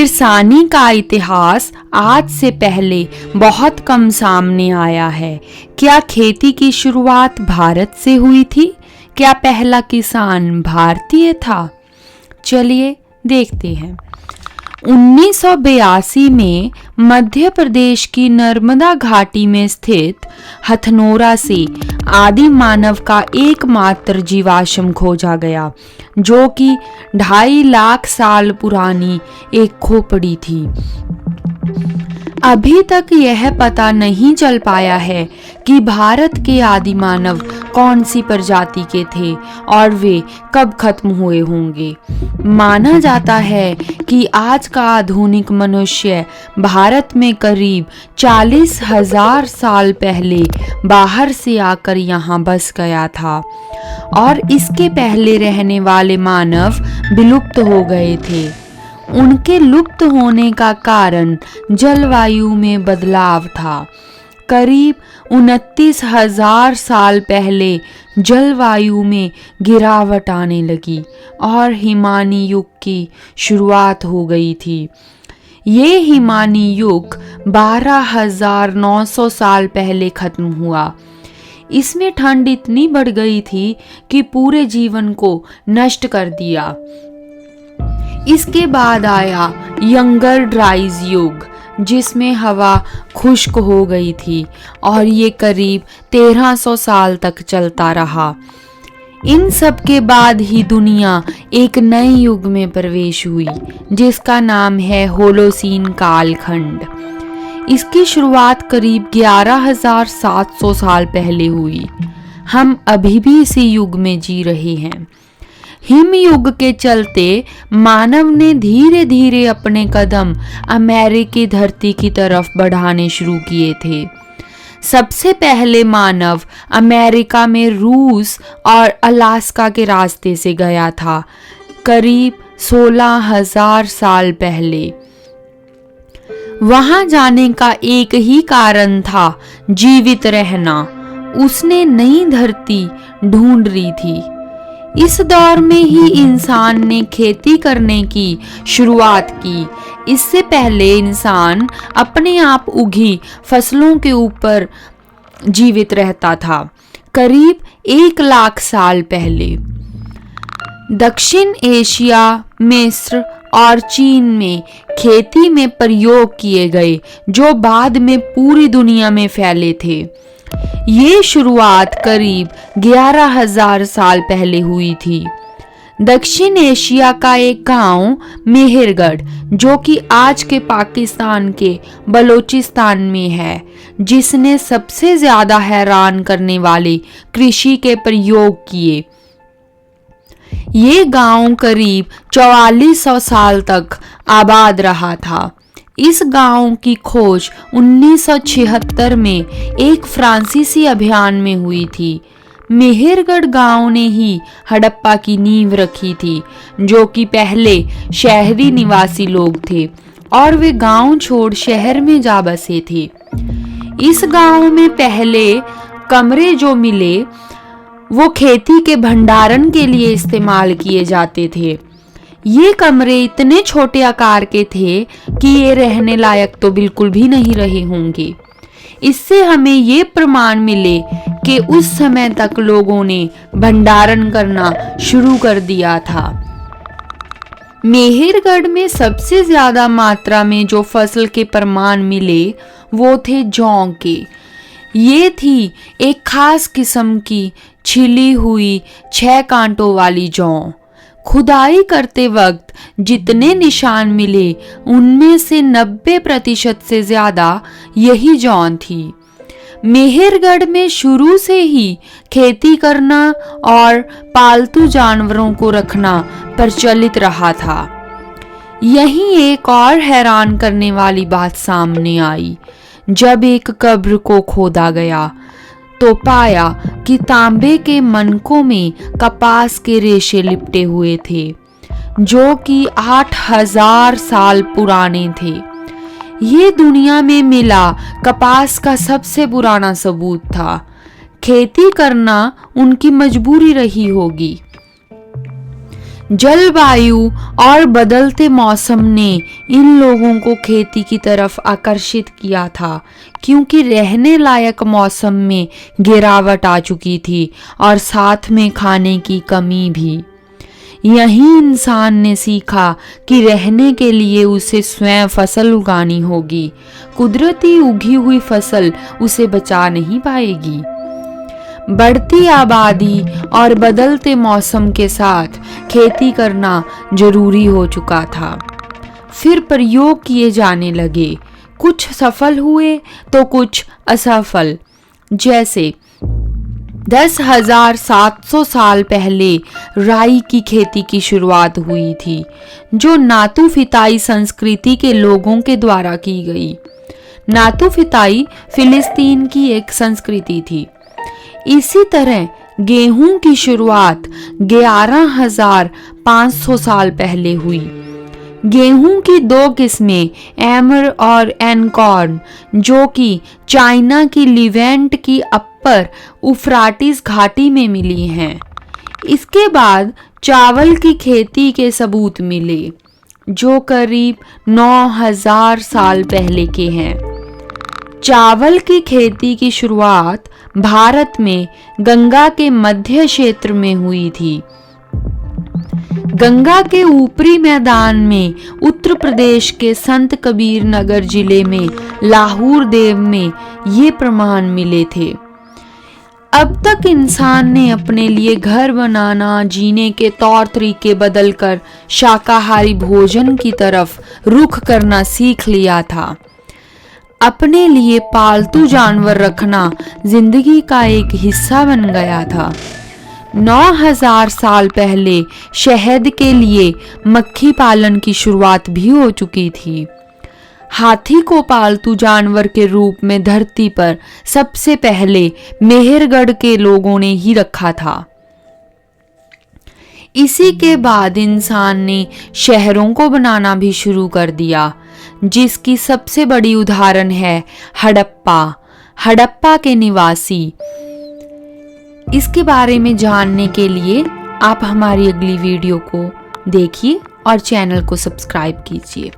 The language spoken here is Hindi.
तिरसानी का इतिहास आज से पहले बहुत कम सामने आया है। क्या खेती की शुरुआत भारत से हुई थी? क्या पहला किसान भारतीय था? चलिए देखते हैं। 1982 में मध्य प्रदेश की नर्मदा घाटी में स्थित हथनोरा से आदि मानव का एकमात्र जीवाश्म खोजा गया, जो कि 2.5 लाख साल पुरानी एक खोपड़ी थी। अभी तक यह पता नहीं चल पाया है कि भारत के आदि मानव कौन सी प्रजाति के थे और वे कब खत्म हुए होंगे। माना जाता है कि आज का आधुनिक मनुष्य भारत में करीब 40,000 साल पहले बाहर से आकर यहाँ बस गया था और इसके पहले रहने वाले मानव विलुप्त हो गए थे। उनके लुप्त होने का कारण जलवायु में बदलाव था। करीब 29,000 साल पहले जलवायु में गिरावट आने लगी और हिमानी युग की शुरुआत हो गई थी। ये हिमानी युग 12,900 साल पहले खत्म हुआ। इसमें ठंड इतनी बढ़ गई थी कि पूरे जीवन को नष्ट कर दिया। इसके बाद आया यंगर ड्राइज युग, जिसमें हवा खुश्क हो गई थी और ये करीब 1300 साल तक चलता रहा। इन सब के बाद ही दुनिया एक नए युग में प्रवेश हुई, जिसका नाम है होलोसीन कालखंड। इसकी शुरुआत करीब 11,700 साल पहले हुई। हम अभी भी इसी युग में जी रहे हैं। हिम युग के चलते मानव ने धीरे धीरे अपने कदम अमेरिकी धरती की तरफ बढ़ाने शुरू किए थे। सबसे पहले मानव अमेरिका में रूस और अलास्का के रास्ते से गया था, करीब 16,000 साल पहले। वहां जाने का एक ही कारण था, जीवित रहना। उसने नई धरती ढूंढ रही थी। इस दौर में ही इंसान ने खेती करने की शुरुआत की। इससे पहले इंसान अपने आप उगी फसलों के ऊपर जीवित रहता था, करीब 1 लाख साल पहले। दक्षिण एशिया, मिस्र और चीन में खेती में प्रयोग किए गए, जो बाद में पूरी दुनिया में फैले थे। ये शुरुआत करीब 11,000 साल पहले हुई थी। दक्षिण एशिया का एक गांव मेहरगढ़, जो कि आज के पाकिस्तान के बलोचिस्तान में है, जिसने सबसे ज्यादा हैरान करने वाले कृषि के प्रयोग किए। ये गांव करीब 4400 साल तक आबाद रहा था। इस गांव की खोज 1976 में एक फ्रांसीसी अभियान में हुई थी। मेहरगढ़ गांव ने ही हड़प्पा की नींव रखी थी, जो कि पहले शहरी निवासी लोग थे और वे गांव छोड़ शहर में जा बसे थे। इस गांव में पहले कमरे जो मिले वो खेती के भंडारण के लिए इस्तेमाल किए जाते थे। ये कमरे इतने छोटे आकार के थे कि ये रहने लायक तो बिल्कुल भी नहीं रहे होंगे। इससे हमें ये प्रमाण मिले कि उस समय तक लोगों ने भंडारण करना शुरू कर दिया था। मेहरगढ़ में सबसे ज्यादा मात्रा में जो फसल के प्रमाण मिले वो थे जौ के। ये थी एक खास किस्म की छिली हुई 6 कांटों वाली जौ। खुदाई करते वक्त जितने निशान मिले उनमें से 90% से ज्यादा यही जौ थी। मेहरगढ़ में शुरू से ही खेती करना और पालतू जानवरों को रखना प्रचलित रहा था। यहीं एक और हैरान करने वाली बात सामने आई। जब एक कब्र को खोदा गया तो पाया कि तांबे के मनकों में कपास के रेशे लिपटे हुए थे, जो कि 8,000 साल पुराने थे। ये दुनिया में मिला कपास का सबसे पुराना सबूत था। खेती करना उनकी मजबूरी रही होगी। जलवायु और बदलते मौसम ने इन लोगों को खेती की तरफ आकर्षित किया था, क्योंकि रहने लायक मौसम में गिरावट आ चुकी थी और साथ में खाने की कमी भी। यही इंसान ने सीखा कि रहने के लिए उसे स्वयं फसल उगानी होगी। कुदरती उगी हुई फसल उसे बचा नहीं पाएगी। बढ़ती आबादी और बदलते मौसम के साथ खेती करना जरूरी हो चुका था। फिर प्रयोग किए जाने लगे। कुछ सफल हुए तो कुछ असफल। जैसे 10,700 साल पहले राई की खेती की शुरुआत हुई थी, जो नातुफिताई संस्कृति के लोगों के द्वारा की गई। नातुफिताई फिलिस्तीन की एक संस्कृति थी। इसी तरह गेहूं की शुरुआत 11,500 साल पहले हुई। गेहूं की दो किस्में एमर और एनकॉर्न, जो कि चाइना की लिवेंट की अपर उफ्राटिस घाटी में मिली हैं। इसके बाद चावल की खेती के सबूत मिले, जो करीब 9,000 साल पहले के हैं। चावल की खेती की शुरुआत भारत में गंगा के मध्य क्षेत्र में हुई थी। गंगा के ऊपरी मैदान में उत्तर प्रदेश के संत कबीर नगर जिले में लाहौर देव में ये प्रमाण मिले थे। अब तक इंसान ने अपने लिए घर बनाना, जीने के तौर तरीके बदलकर शाकाहारी भोजन की तरफ रुख करना सीख लिया था। अपने लिए पालतू जानवर रखना जिंदगी का एक हिस्सा बन गया था। 9,000 साल पहले शहद के लिए मक्खी पालन की शुरुआत भी हो चुकी थी। हाथी को पालतू जानवर के रूप में धरती पर सबसे पहले मेहरगढ़ के लोगों ने ही रखा था। इसी के बाद इंसान ने शहरों को बनाना भी शुरू कर दिया, जिसकी सबसे बड़ी उदाहरण है हड़प्पा के निवासी। इसके बारे में जानने के लिए आप हमारी अगली वीडियो को देखिए और चैनल को सब्सक्राइब कीजिए।